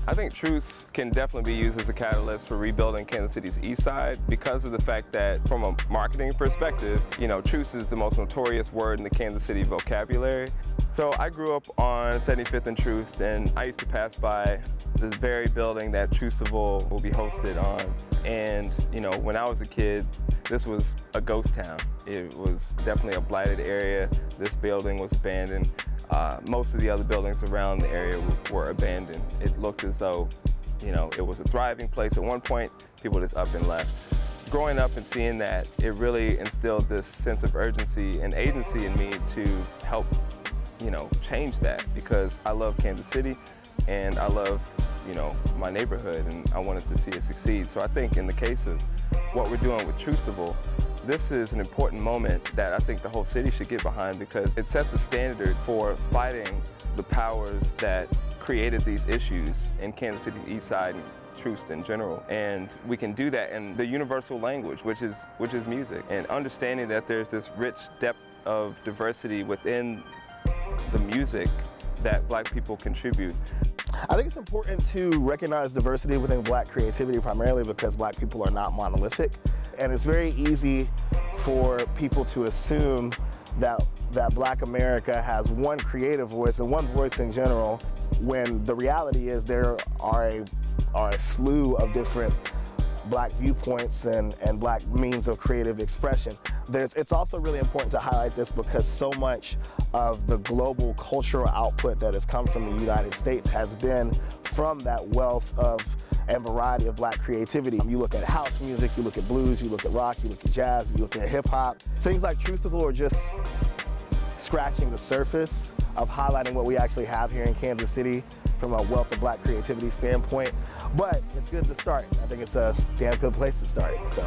I think Truce can definitely be used as a catalyst for rebuilding Kansas City's east side because of the fact that from a marketing perspective, Truce is the most notorious word in the Kansas City vocabulary. So I grew up on 75th and Troost, and I used to pass by this very building that Troostival will be hosted on. And when I was a kid, this was a ghost town. It was definitely a blighted area. This building was abandoned. Most of the other buildings around the area were abandoned. It looked as though, it was a thriving place at one point. People just up and left. Growing up and seeing that, it really instilled this sense of urgency and agency in me to help, change that, because I love Kansas City and I love, my neighborhood, and I wanted to see it succeed. So I think in the case of what we're doing with Troostival, this is an important moment that I think the whole city should get behind, because it sets the standard for fighting the powers that created these issues in Kansas City East Side and Troost in general. And we can do that in the universal language, which is music, and understanding that there's this rich depth of diversity within the music that Black people contribute. I think it's important to recognize diversity within Black creativity, primarily because Black people are not monolithic. And it's very easy for people to assume that Black America has one creative voice and one voice in general, when the reality is there are a slew of different Black viewpoints and Black means of creative expression. It's also really important to highlight this because so much of the global cultural output that has come from the United States has been from that wealth of and variety of Black creativity. You look at house music, you look at blues, you look at rock, you look at jazz, you look at hip hop. Things like Troostival are just scratching the surface of highlighting what we actually have here in Kansas City from a wealth of Black creativity standpoint. But it's good to start. I think it's a damn good place to start. So.